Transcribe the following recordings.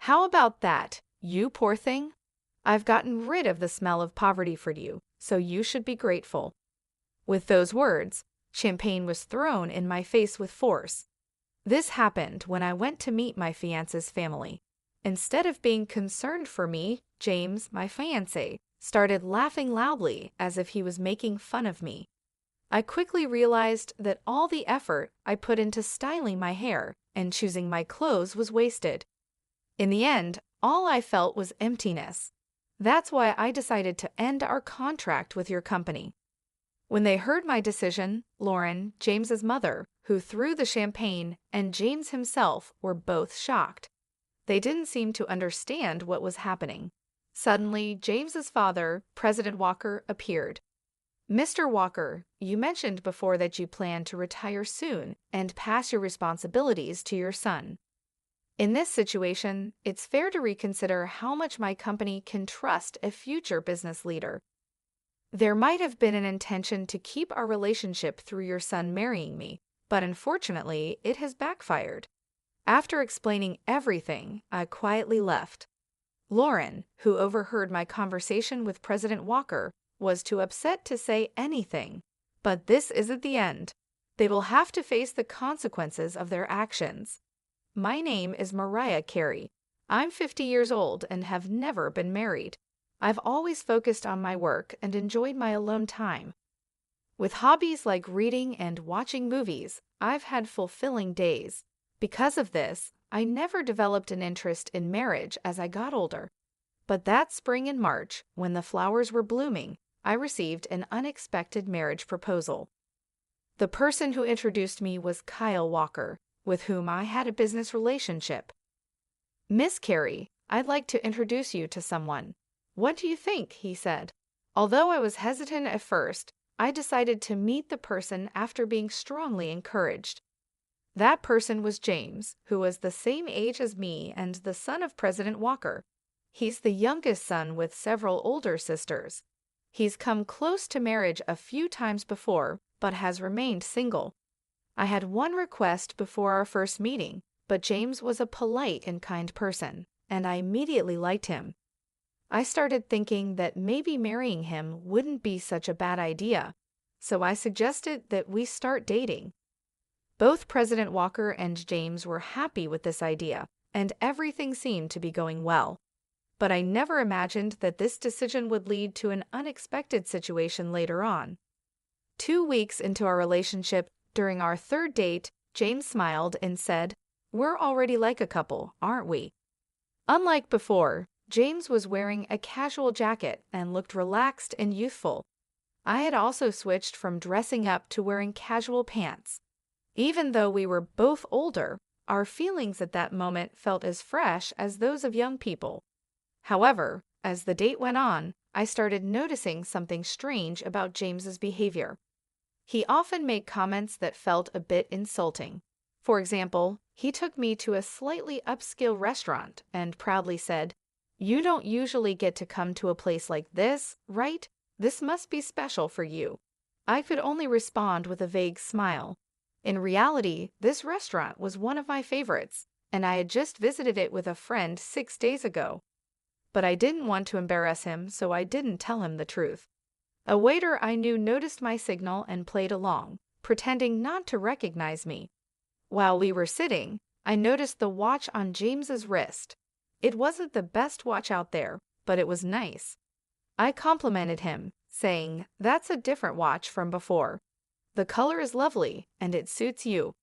How about that, you poor thing? I've gotten rid of the smell of poverty for you, so you should be grateful." With those words, champagne was thrown in my face with force. This happened when I went to meet my fiancé's family. Instead of being concerned for me, James, my fiancé, started laughing loudly as if he was making fun of me. I quickly realized that all the effort I put into styling my hair and choosing my clothes was wasted. In the end, all I felt was emptiness. That's why I decided to end our contract with your company. When they heard my decision, Lauren, James's mother, who threw the champagne, and James himself were both shocked. They didn't seem to understand what was happening. Suddenly, James's father, President Walker, appeared. "Mr. Walker, you mentioned before that you plan to retire soon and pass your responsibilities to your son. In this situation, it's fair to reconsider how much my company can trust a future business leader. There might have been an intention to keep our relationship through your son marrying me, but unfortunately, it has backfired." After explaining everything, I quietly left. Lauren, who overheard my conversation with President Walker, was too upset to say anything. But this isn't the end. They will have to face the consequences of their actions. My name is Mariah Carey. I'm 50 years old and have never been married. I've always focused on my work and enjoyed my alone time. With hobbies like reading and watching movies, I've had fulfilling days. Because of this, I never developed an interest in marriage as I got older. But that spring in March, when the flowers were blooming, I received an unexpected marriage proposal. The person who introduced me was Kyle Walker, with whom I had a business relationship. "Miss Carey, I'd like to introduce you to someone. What do you think?" he said. Although I was hesitant at first, I decided to meet the person after being strongly encouraged. That person was James, who was the same age as me and the son of President Walker. He's the youngest son with several older sisters. He's come close to marriage a few times before, but has remained single. I had one request before our first meeting, but James was a polite and kind person, and I immediately liked him. I started thinking that maybe marrying him wouldn't be such a bad idea, so I suggested that we start dating. Both President Walker and James were happy with this idea, and everything seemed to be going well. But I never imagined that this decision would lead to an unexpected situation later on. 2 weeks into our relationship, during our third date, James smiled and said, "We're already like a couple, aren't we?" Unlike before, James was wearing a casual jacket and looked relaxed and youthful. I had also switched from dressing up to wearing casual pants. Even though we were both older, our feelings at that moment felt as fresh as those of young people. However, as the date went on, I started noticing something strange about James's behavior. He often made comments that felt a bit insulting. For example, he took me to a slightly upscale restaurant and proudly said, "You don't usually get to come to a place like this, right? This must be special for you." I could only respond with a vague smile. In reality, this restaurant was one of my favorites, and I had just visited it with a friend 6 days ago. But I didn't want to embarrass him, so I didn't tell him the truth. A waiter I knew noticed my signal and played along, pretending not to recognize me. While we were sitting, I noticed the watch on James's wrist. It wasn't the best watch out there, but it was nice. I complimented him, saying, "That's a different watch from before. The color is lovely, and it suits you."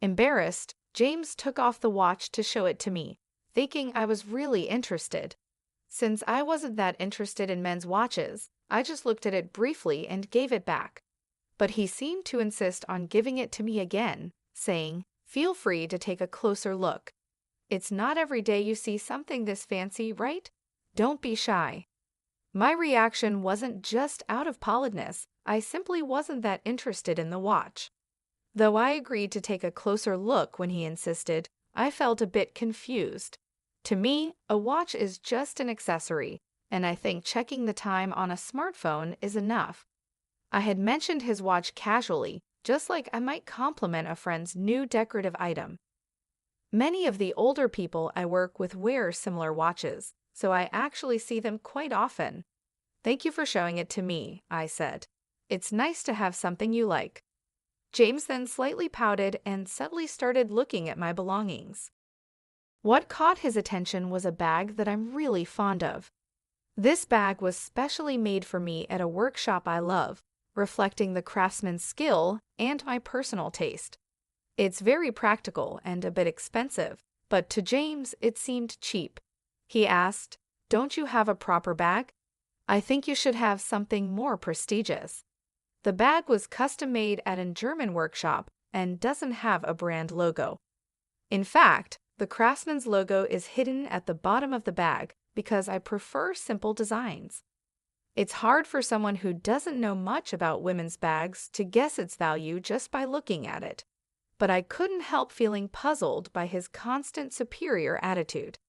Embarrassed, James took off the watch to show it to me, thinking I was really interested. Since I wasn't that interested in men's watches, I just looked at it briefly and gave it back. But he seemed to insist on giving it to me again, saying, "Feel free to take a closer look. It's not every day you see something this fancy, right? Don't be shy." My reaction wasn't just out of politeness, I simply wasn't that interested in the watch. Though I agreed to take a closer look when he insisted, I felt a bit confused. To me, a watch is just an accessory, and I think checking the time on a smartphone is enough. I had mentioned his watch casually, just like I might compliment a friend's new decorative item. Many of the older people I work with wear similar watches, so I actually see them quite often. Thank you for showing it to me, I said. It's nice to have something you like. James then slightly pouted and subtly started looking at my belongings. What caught his attention was a bag that I'm really fond of. This bag was specially made for me at a workshop I love, reflecting the craftsman's skill and my personal taste. It's very practical and a bit expensive, but to James it seemed cheap. He asked, "Don't you have a proper bag? I think you should have something more prestigious." The bag was custom-made at a German workshop and doesn't have a brand logo. In fact, the craftsman's logo is hidden at the bottom of the bag because I prefer simple designs. It's hard for someone who doesn't know much about women's bags to guess its value just by looking at it. But I couldn't help feeling puzzled by his constant superior attitude.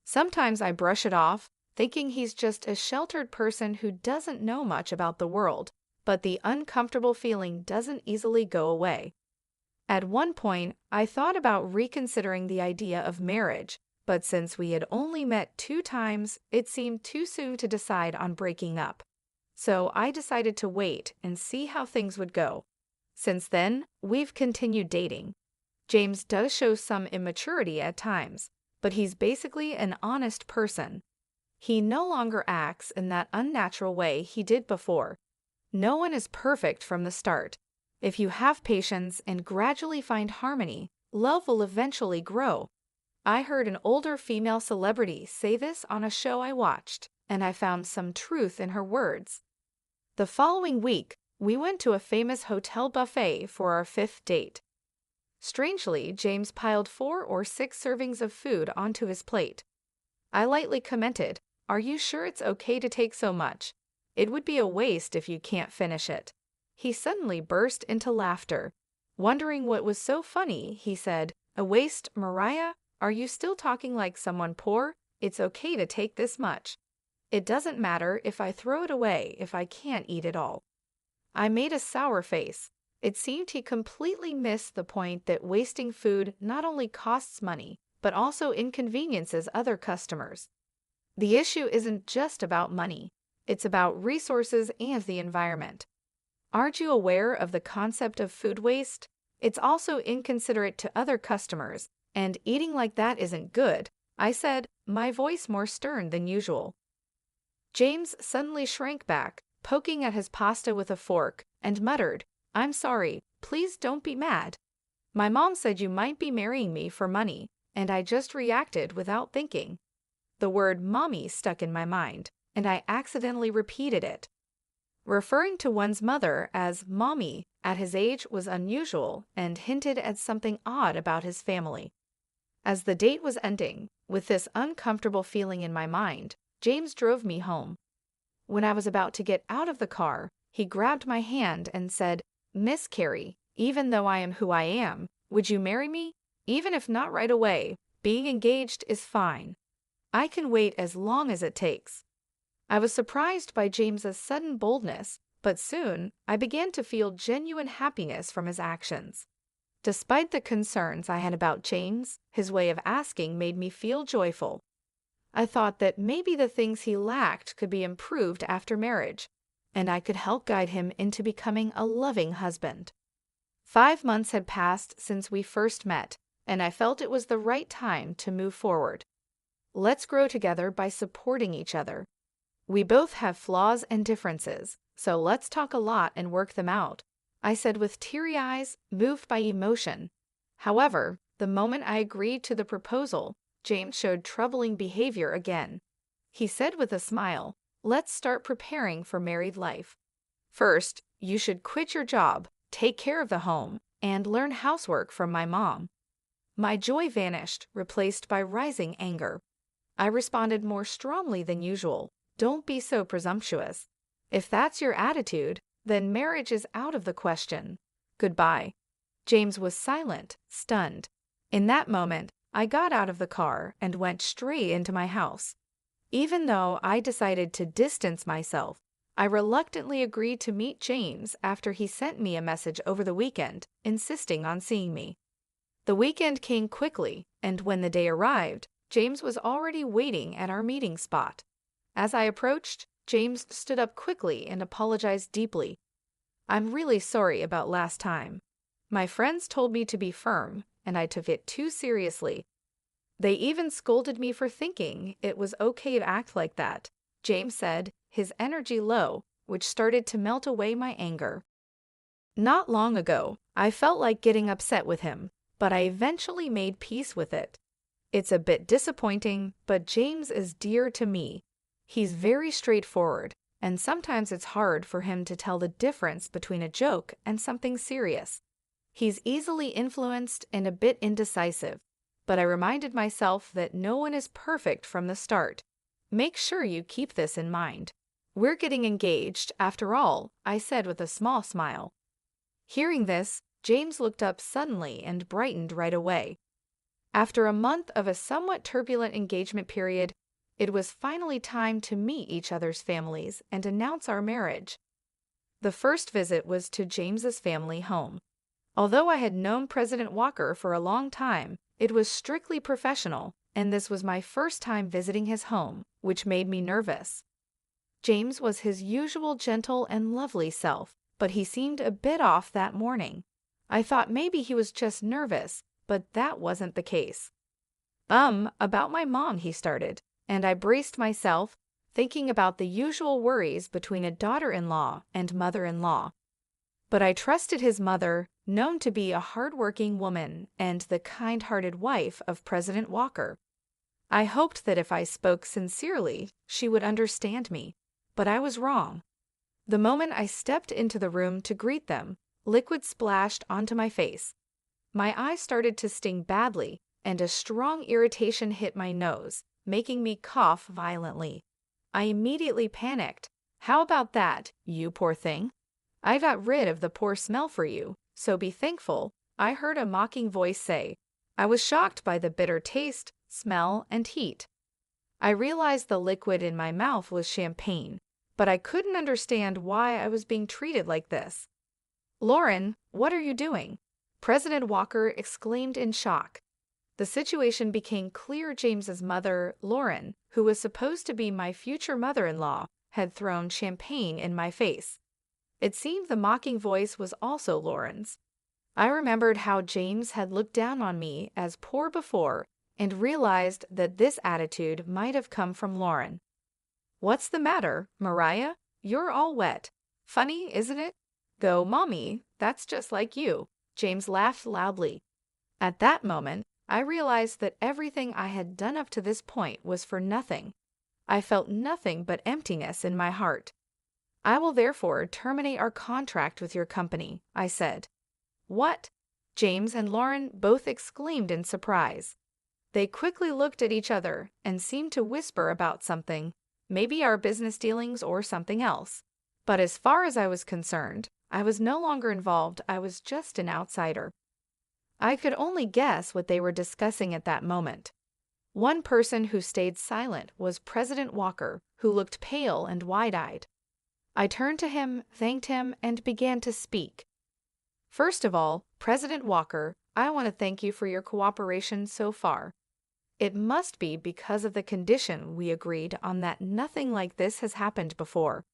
Sometimes I brush it off, thinking he's just a sheltered person who doesn't know much about the world, but the uncomfortable feeling doesn't easily go away. At one point, I thought about reconsidering the idea of marriage, but since we had only met 2 times, it seemed too soon to decide on breaking up. So I decided to wait and see how things would go. Since then, we've continued dating. James does show some immaturity at times, but he's basically an honest person. He no longer acts in that unnatural way he did before. No one is perfect from the start. If you have patience and gradually find harmony, love will eventually grow. I heard an older female celebrity say this on a show I watched, and I found some truth in her words. The following week, we went to a famous hotel buffet for our 5th date. Strangely, James piled 4 or 6 servings of food onto his plate. I lightly commented, "Are you sure it's okay to take so much? It would be a waste if you can't finish it." He suddenly burst into laughter. Wondering what was so funny, he said, "A waste, Mariah? Are you still talking like someone poor? It's okay to take this much. It doesn't matter if I throw it away if I can't eat it all." I made a sour face. It seemed he completely missed the point that wasting food not only costs money, but also inconveniences other customers. The issue isn't just about money. It's about resources and the environment. Aren't you aware of the concept of food waste? It's also inconsiderate to other customers, and eating like that isn't good, I said, my voice more stern than usual. James suddenly shrank back, poking at his pasta with a fork, and muttered, "I'm sorry, please don't be mad. My mom said you might be marrying me for money, and I just reacted without thinking." The word mommy stuck in my mind, and I accidentally repeated it. Referring to one's mother as mommy at his age was unusual and hinted at something odd about his family. As the date was ending, with this uncomfortable feeling in my mind, James drove me home. When I was about to get out of the car, he grabbed my hand and said, "Miss Carey, even though I am who I am, would you marry me? Even if not right away, being engaged is fine. I can wait as long as it takes." I was surprised by James's sudden boldness, but soon I began to feel genuine happiness from his actions. Despite the concerns I had about James, his way of asking made me feel joyful. I thought that maybe the things he lacked could be improved after marriage, and I could help guide him into becoming a loving husband. 5 months had passed since we first met, and I felt it was the right time to move forward. Let's grow together by supporting each other. We both have flaws and differences, so let's talk a lot and work them out, I said with teary eyes, moved by emotion. However, the moment I agreed to the proposal, James showed troubling behavior again. He said with a smile, "Let's start preparing for married life. First, you should quit your job, take care of the home, and learn housework from my mom." My joy vanished, replaced by rising anger. I responded more strongly than usual. "Don't be so presumptuous. If that's your attitude, then marriage is out of the question. Goodbye." James was silent, stunned. In that moment, I got out of the car and went straight into my house. Even though I decided to distance myself, I reluctantly agreed to meet James after he sent me a message over the weekend, insisting on seeing me. The weekend came quickly, and when the day arrived, James was already waiting at our meeting spot. As I approached, James stood up quickly and apologized deeply. "I'm really sorry about last time. My friends told me to be firm, and I took it too seriously. They even scolded me for thinking it was okay to act like that," James said, his energy low, which started to melt away my anger. Not long ago, I felt like getting upset with him, but I eventually made peace with it. It's a bit disappointing, but James is dear to me. He's very straightforward, and sometimes it's hard for him to tell the difference between a joke and something serious. He's easily influenced and a bit indecisive, but I reminded myself that no one is perfect from the start. Make sure you keep this in mind. "We're getting engaged, after all," I said with a small smile. Hearing this, James looked up suddenly and brightened right away. After a month of a somewhat turbulent engagement period, it was finally time to meet each other's families and announce our marriage. The first visit was to James's family home. Although I had known President Walker for a long time, it was strictly professional, and this was my first time visiting his home, which made me nervous. James was his usual gentle and lovely self, but he seemed a bit off that morning. I thought maybe he was just nervous, but that wasn't the case. About my mom," he started, and I braced myself, thinking about the usual worries between a daughter-in-law and mother-in-law. But I trusted his mother, known to be a hard-working woman and the kind-hearted wife of President Walker. I hoped that if I spoke sincerely, she would understand me, but I was wrong. The moment I stepped into the room to greet them, liquid splashed onto my face. My eyes started to sting badly, and a strong irritation hit my nose, making me cough violently. I immediately panicked. "How about that, you poor thing? I got rid of the poor smell for you, so be thankful," I heard a mocking voice say. I was shocked by the bitter taste, smell, and heat. I realized the liquid in my mouth was champagne, but I couldn't understand why I was being treated like this. "Lauren, what are you doing?" President Walker exclaimed in shock. The situation became clear. James's mother, Lauren, who was supposed to be my future mother-in-law, had thrown champagne in my face. It seemed the mocking voice was also Lauren's. I remembered how James had looked down on me as poor before and realized that this attitude might have come from Lauren. "What's the matter, Mariah? You're all wet. Funny, isn't it?" "Go, Mommy, that's just like you." James laughed loudly. At that moment, I realized that everything I had done up to this point was for nothing. I felt nothing but emptiness in my heart. "I will therefore terminate our contract with your company," I said. "What?" James and Lauren both exclaimed in surprise. They quickly looked at each other and seemed to whisper about something, maybe our business dealings or something else. But as far as I was concerned, I was no longer involved. I was just an outsider. I could only guess what they were discussing at that moment. One person who stayed silent was President Walker, who looked pale and wide-eyed. I turned to him, thanked him, and began to speak. "First of all, President Walker, I want to thank you for your cooperation so far. It must be because of the condition we agreed on that nothing like this has happened before."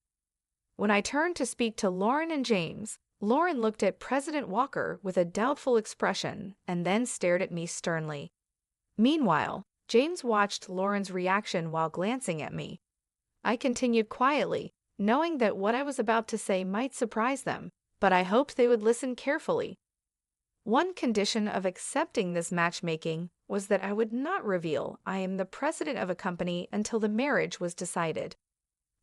When I turned to speak to Lauren and James, Lauren looked at President Walker with a doubtful expression and then stared at me sternly. Meanwhile, James watched Lauren's reaction while glancing at me. I continued quietly, knowing that what I was about to say might surprise them, but I hoped they would listen carefully. One condition of accepting this matchmaking was that I would not reveal I am the president of a company until the marriage was decided.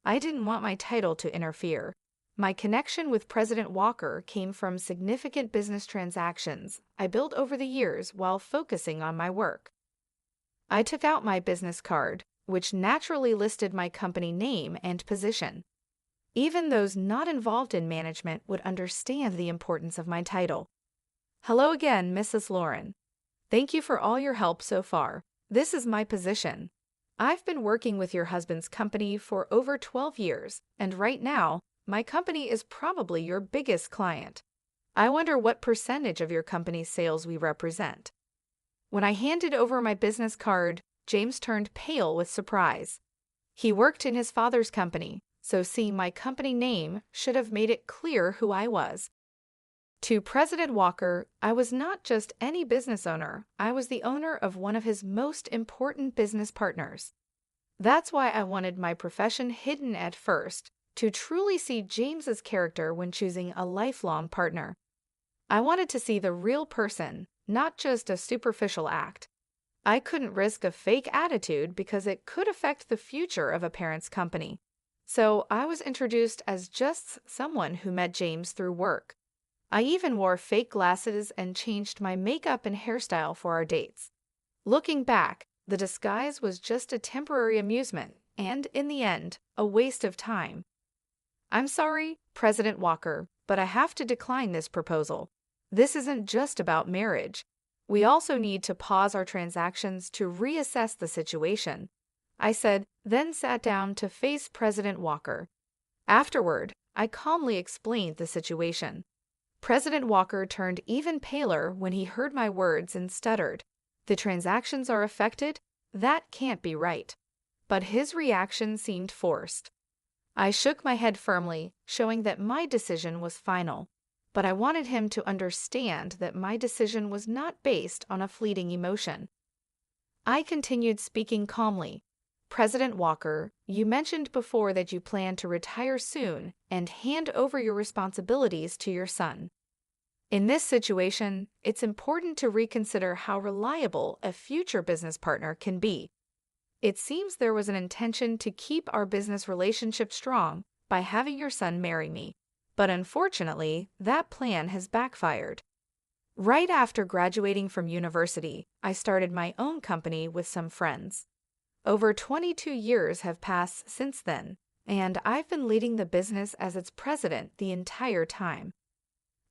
I didn't want my title to interfere. My connection with President Walker came from significant business transactions I built over the years while focusing on my work. I took out my business card, which naturally listed my company name and position. Even those not involved in management would understand the importance of my title. "Hello again, Mrs. Lauren. Thank you for all your help so far. This is my position. I've been working with your husband's company for over 12 years, and right now, my company is probably your biggest client. I wonder what percentage of your company's sales we represent." When I handed over my business card, James turned pale with surprise. He worked in his father's company, so seeing my company name should have made it clear who I was. To President Walker, I was not just any business owner, I was the owner of one of his most important business partners. That's why I wanted my profession hidden at first, to truly see James's character when choosing a lifelong partner. I wanted to see the real person, not just a superficial act. I couldn't risk a fake attitude because it could affect the future of a parent's company. So I was introduced as just someone who met James through work. I even wore fake glasses and changed my makeup and hairstyle for our dates. Looking back, the disguise was just a temporary amusement and, in the end, a waste of time. I'm sorry, President Walker, but I have to decline this proposal. This isn't just about marriage. We also need to pause our transactions to reassess the situation, I said, then sat down to face President Walker. Afterward, I calmly explained the situation. President Walker turned even paler when he heard my words and stuttered. The transactions are affected? That can't be right. But his reaction seemed forced. I shook my head firmly, showing that my decision was final. But I wanted him to understand that my decision was not based on a fleeting emotion. I continued speaking calmly. President Walker, you mentioned before that you plan to retire soon and hand over your responsibilities to your son. In this situation, it's important to reconsider how reliable a future business partner can be. It seems there was an intention to keep our business relationship strong by having your son marry me. But unfortunately, that plan has backfired. Right after graduating from university, I started my own company with some friends. Over 22 years have passed since then, and I've been leading the business as its president the entire time.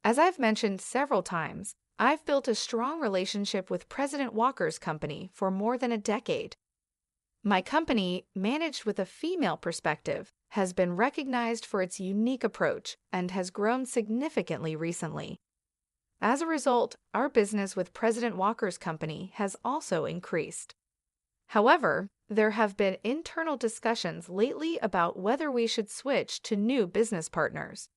As I've mentioned several times, I've built a strong relationship with President Walker's company for more than a decade. My company, managed with a female perspective, has been recognized for its unique approach and has grown significantly recently. As a result, our business with President Walker's company has also increased. However, there have been internal discussions lately about whether we should switch to new business partners.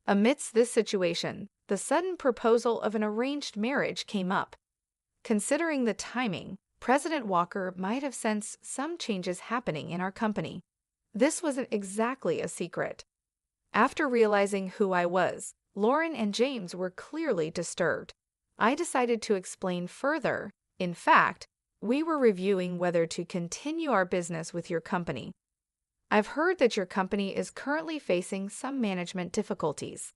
Amidst this situation, the sudden proposal of an arranged marriage came up. Considering the timing, President Walker might have sensed some changes happening in our company. This wasn't exactly a secret. After realizing who I was, Lauren and James were clearly disturbed. I decided to explain further. In fact, we were reviewing whether to continue our business with your company. I've heard that your company is currently facing some management difficulties.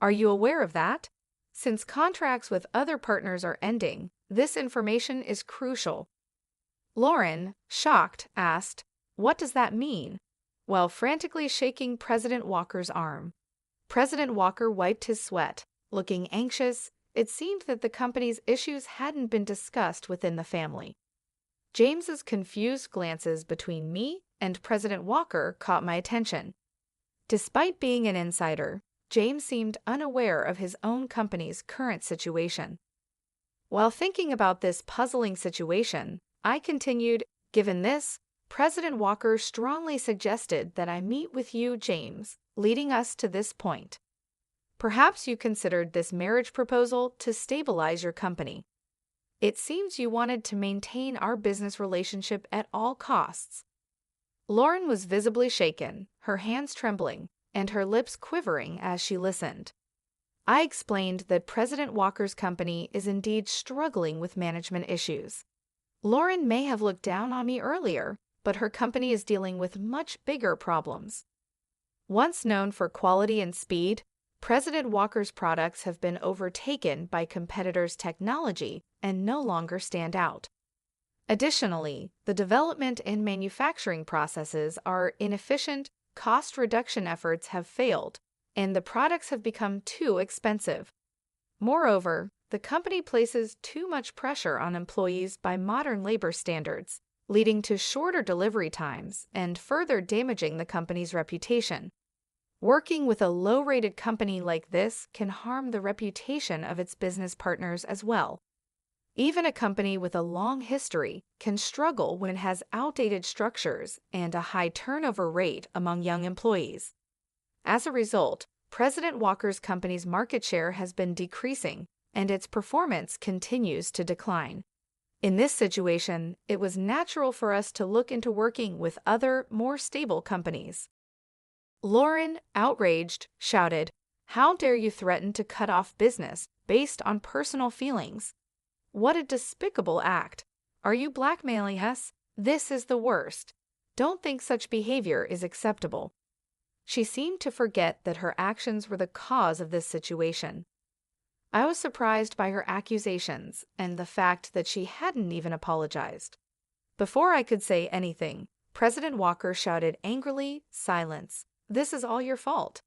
Are you aware of that? Since contracts with other partners are ending, this information is crucial. Lauren, shocked, asked, "What does that mean?" while frantically shaking President Walker's arm. President Walker wiped his sweat. Looking anxious, it seemed that the company's issues hadn't been discussed within the family. James's confused glances between me and President Walker caught my attention. Despite being an insider, James seemed unaware of his own company's current situation. While thinking about this puzzling situation, I continued, "Given this, President Walker strongly suggested that I meet with you, James, leading us to this point. Perhaps you considered this marriage proposal to stabilize your company. It seems you wanted to maintain our business relationship at all costs." Lauren was visibly shaken, her hands trembling, and her lips quivering as she listened. I explained that President Walker's company is indeed struggling with management issues. Lauren may have looked down on me earlier, but her company is dealing with much bigger problems. Once known for quality and speed, President Walker's products have been overtaken by competitors' technology and no longer stand out. Additionally, the development and manufacturing processes are inefficient, cost reduction efforts have failed, and the products have become too expensive. Moreover, the company places too much pressure on employees by modern labor standards, leading to shorter delivery times and further damaging the company's reputation. Working with a low-rated company like this can harm the reputation of its business partners as well. Even a company with a long history can struggle when it has outdated structures and a high turnover rate among young employees. As a result, President Walker's company's market share has been decreasing, and its performance continues to decline. In this situation, it was natural for us to look into working with other, more stable companies. Lauren, outraged, shouted, "How dare you threaten to cut off business based on personal feelings? What a despicable act! Are you blackmailing us? This is the worst. Don't think such behavior is acceptable." She seemed to forget that her actions were the cause of this situation. I was surprised by her accusations and the fact that she hadn't even apologized. Before I could say anything, President Walker shouted angrily, "Silence. This is all your fault."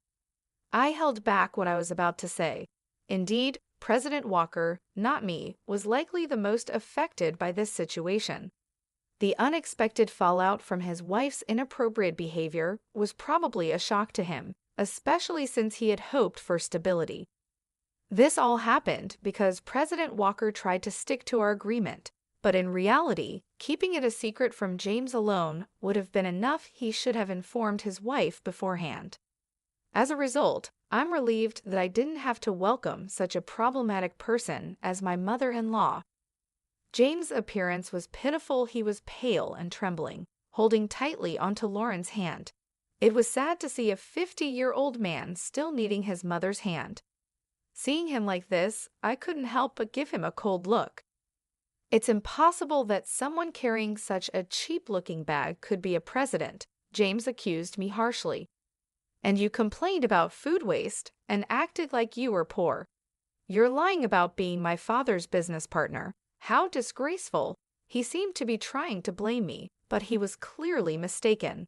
I held back what I was about to say. Indeed, President Walker, not me, was likely the most affected by this situation. The unexpected fallout from his wife's inappropriate behavior was probably a shock to him, especially since he had hoped for stability. This all happened because President Walker tried to stick to our agreement, but in reality, keeping it a secret from James alone would have been enough. He should have informed his wife beforehand. As a result, I'm relieved that I didn't have to welcome such a problematic person as my mother-in-law. James' appearance was pitiful. He was pale and trembling, holding tightly onto Lauren's hand. It was sad to see a 50-year-old man still needing his mother's hand. Seeing him like this, I couldn't help but give him a cold look. "It's impossible that someone carrying such a cheap-looking bag could be a president," James accused me harshly. "And you complained about food waste and acted like you were poor. You're lying about being my father's business partner. How disgraceful!" He seemed to be trying to blame me, but he was clearly mistaken.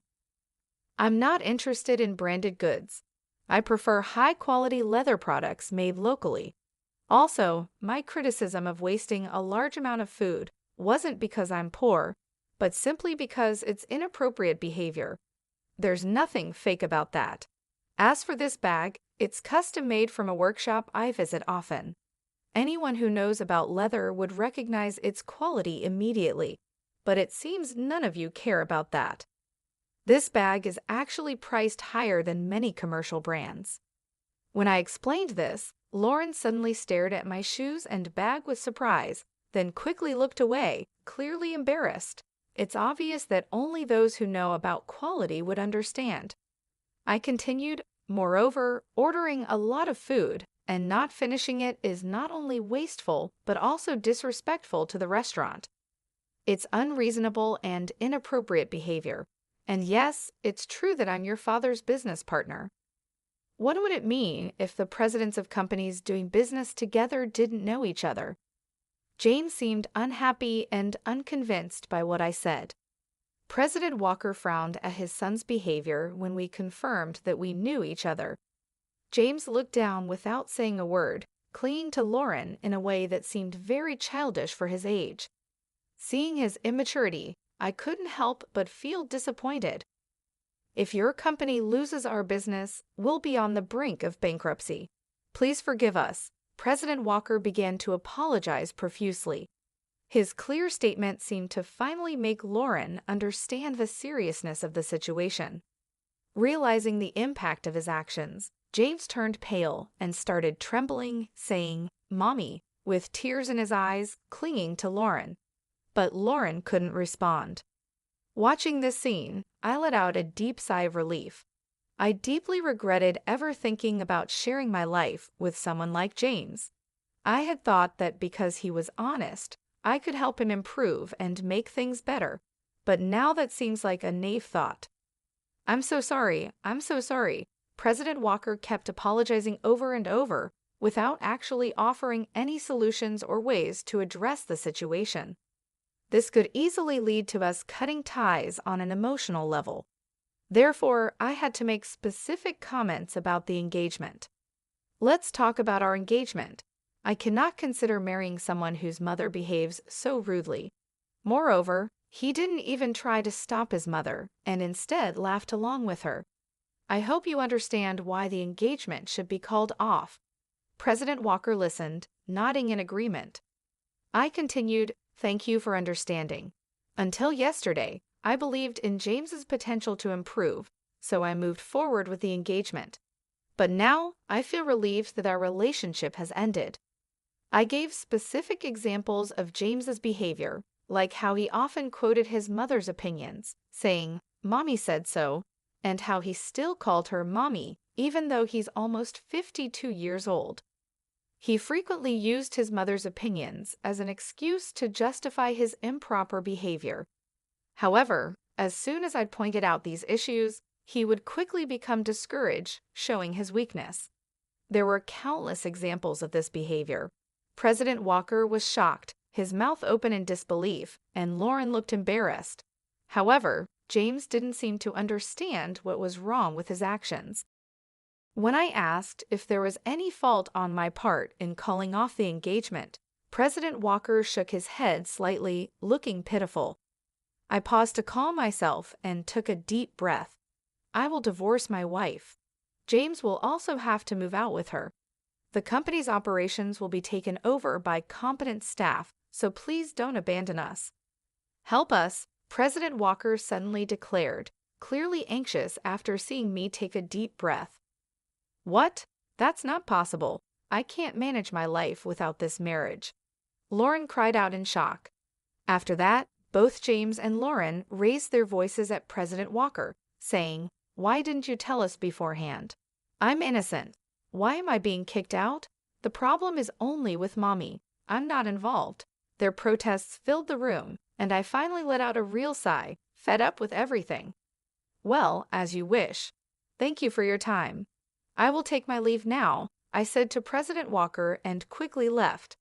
"I'm not interested in branded goods. I prefer high-quality leather products made locally. Also, my criticism of wasting a large amount of food wasn't because I'm poor, but simply because it's inappropriate behavior. There's nothing fake about that. As for this bag, it's custom-made from a workshop I visit often. Anyone who knows about leather would recognize its quality immediately, but it seems none of you care about that. This bag is actually priced higher than many commercial brands." When I explained this, Lauren suddenly stared at my shoes and bag with surprise, then quickly looked away, clearly embarrassed. It's obvious that only those who know about quality would understand. I continued, "Moreover, ordering a lot of food and not finishing it is not only wasteful but also disrespectful to the restaurant. It's unreasonable and inappropriate behavior. And yes, it's true that I'm your father's business partner." What would it mean if the presidents of companies doing business together didn't know each other? James seemed unhappy and unconvinced by what I said. President Walker frowned at his son's behavior when we confirmed that we knew each other. James looked down without saying a word, clinging to Lauren in a way that seemed very childish for his age. Seeing his immaturity, I couldn't help but feel disappointed. "If your company loses our business, we'll be on the brink of bankruptcy. Please forgive us." President Walker began to apologize profusely. His clear statement seemed to finally make Lauren understand the seriousness of the situation. Realizing the impact of his actions, James turned pale and started trembling, saying, "Mommy," with tears in his eyes, clinging to Lauren. But Lauren couldn't respond. Watching this scene, I let out a deep sigh of relief. I deeply regretted ever thinking about sharing my life with someone like James. I had thought that because he was honest, I could help him improve and make things better, but now that seems like a naive thought. I'm so sorry. President Walker kept apologizing over and over without actually offering any solutions or ways to address the situation. This could easily lead to us cutting ties on an emotional level. Therefore, I had to make specific comments about the engagement. "Let's talk about our engagement. I cannot consider marrying someone whose mother behaves so rudely. Moreover, he didn't even try to stop his mother and instead laughed along with her. I hope you understand why the engagement should be called off." President Walker listened, nodding in agreement. I continued, "Thank you for understanding. Until yesterday, I believed in James's potential to improve, so I moved forward with the engagement. But now I feel relieved that our relationship has ended." I gave specific examples of James's behavior, like how he often quoted his mother's opinions, saying, "Mommy said so," and how he still called her Mommy, even though he's almost 52 years old. He frequently used his mother's opinions as an excuse to justify his improper behavior. However, as soon as I'd pointed out these issues, he would quickly become discouraged, showing his weakness. There were countless examples of this behavior. President Walker was shocked, his mouth open in disbelief, and Lauren looked embarrassed. However, James didn't seem to understand what was wrong with his actions. When I asked if there was any fault on my part in calling off the engagement, President Walker shook his head slightly, looking pitiful. I paused to calm myself and took a deep breath. I will divorce my wife. James will also have to move out with her. The company's operations will be taken over by competent staff, so please don't abandon us. Help us, President Walker suddenly declared, clearly anxious after seeing me take a deep breath. What? That's not possible. I can't manage my life without this marriage. Lauren cried out in shock. After that, both James and Lauren raised their voices at President Walker, saying, "Why didn't you tell us beforehand? I'm innocent. Why am I being kicked out? The problem is only with Mommy. I'm not involved." Their protests filled the room, and I finally let out a real sigh, fed up with everything. "Well, as you wish. Thank you for your time. I will take my leave now," I said to President Walker and quickly left.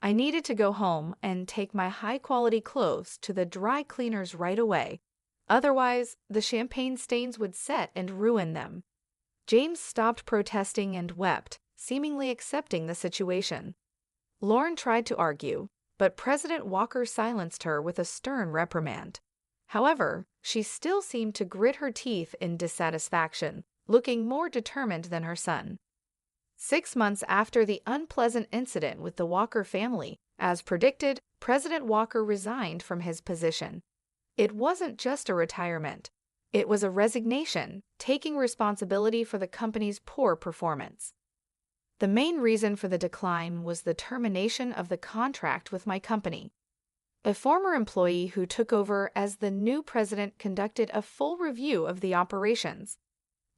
I needed to go home and take my high-quality clothes to the dry cleaners right away. Otherwise, the champagne stains would set and ruin them. James stopped protesting and wept, seemingly accepting the situation. Lauren tried to argue, but President Walker silenced her with a stern reprimand. However, she still seemed to grit her teeth in dissatisfaction, looking more determined than her son. 6 months after the unpleasant incident with the Walker family, as predicted, President Walker resigned from his position. It wasn't just a retirement. It was a resignation, taking responsibility for the company's poor performance. The main reason for the decline was the termination of the contract with my company. A former employee who took over as the new president conducted a full review of the operations.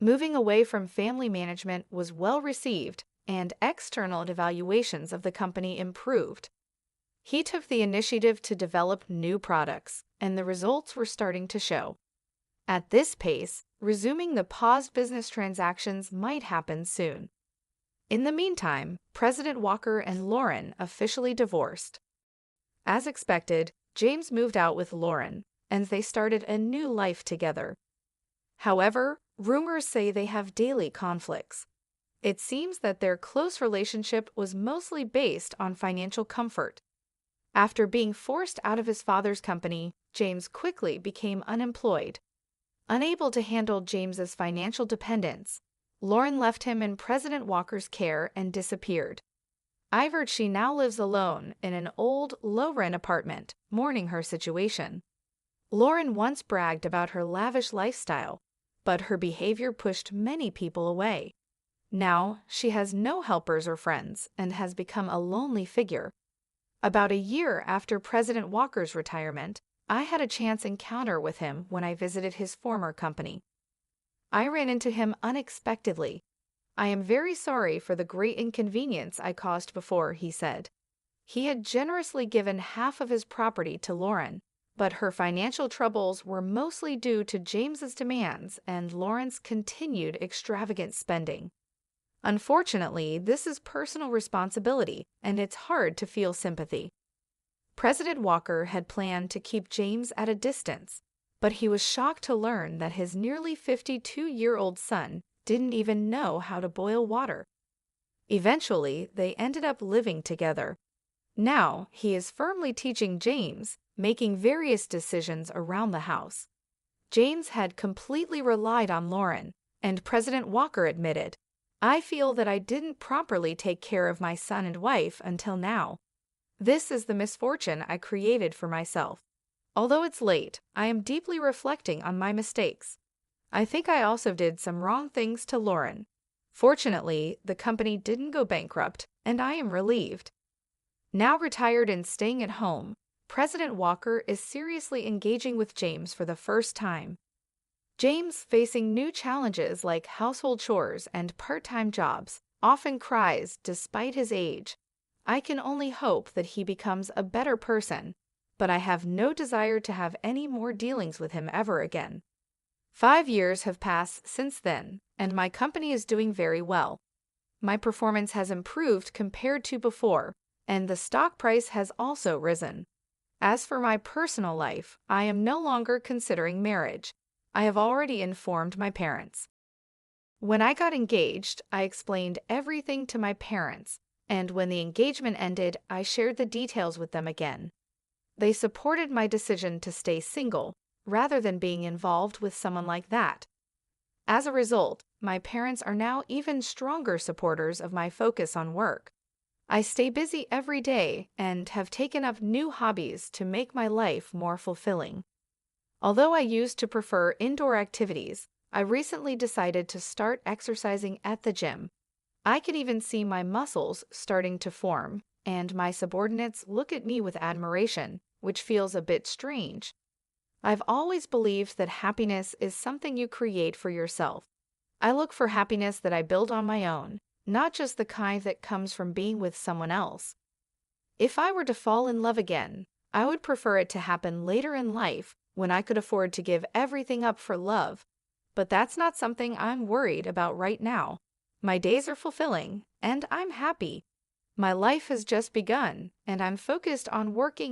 Moving away from family management was well received, and external evaluations of the company improved. He took the initiative to develop new products, and the results were starting to show. At this pace, resuming the paused business transactions might happen soon. In the meantime, President Walker and Lauren officially divorced. As expected, James moved out with Lauren, and they started a new life together. However, rumors say they have daily conflicts. It seems that their close relationship was mostly based on financial comfort. After being forced out of his father's company, James quickly became unemployed. Unable to handle James's financial dependence, Lauren left him in President Walker's care and disappeared. I've heard she now lives alone in an old, low-rent apartment, mourning her situation. Lauren once bragged about her lavish lifestyle, but her behavior pushed many people away. Now, she has no helpers or friends and has become a lonely figure. About a year after President Walker's retirement, I had a chance encounter with him when I visited his former company. I ran into him unexpectedly. "I am very sorry for the great inconvenience I caused before," he said. He had generously given half of his property to Lauren, but her financial troubles were mostly due to James's demands and Lauren's continued extravagant spending. Unfortunately, this is personal responsibility, and it's hard to feel sympathy. President Walker had planned to keep James at a distance, but he was shocked to learn that his nearly 52-year-old son didn't even know how to boil water. Eventually, they ended up living together. Now, he is firmly teaching James, making various decisions around the house. James had completely relied on Lauren, and President Walker admitted, "I feel that I didn't properly take care of my son and wife until now." This is the misfortune I created for myself. Although it's late, I am deeply reflecting on my mistakes. I think I also did some wrong things to Lauren. Fortunately, the company didn't go bankrupt, and I am relieved. Now retired and staying at home, President Walker is seriously engaging with James for the first time. James, facing new challenges like household chores and part-time jobs, often cries despite his age. I can only hope that he becomes a better person, but I have no desire to have any more dealings with him ever again. 5 years have passed since then, and my company is doing very well. My performance has improved compared to before, and the stock price has also risen. As for my personal life, I am no longer considering marriage. I have already informed my parents. When I got engaged, I explained everything to my parents, and when the engagement ended, I shared the details with them again. They supported my decision to stay single, rather than being involved with someone like that. As a result, my parents are now even stronger supporters of my focus on work. I stay busy every day and have taken up new hobbies to make my life more fulfilling. Although I used to prefer indoor activities, I recently decided to start exercising at the gym. I can even see my muscles starting to form, and my subordinates look at me with admiration, which feels a bit strange. I've always believed that happiness is something you create for yourself. I look for happiness that I build on my own, not just the kind that comes from being with someone else. If I were to fall in love again, I would prefer it to happen later in life when I could afford to give everything up for love. But that's not something I'm worried about right now. My days are fulfilling, and I'm happy. My life has just begun, and I'm focused on working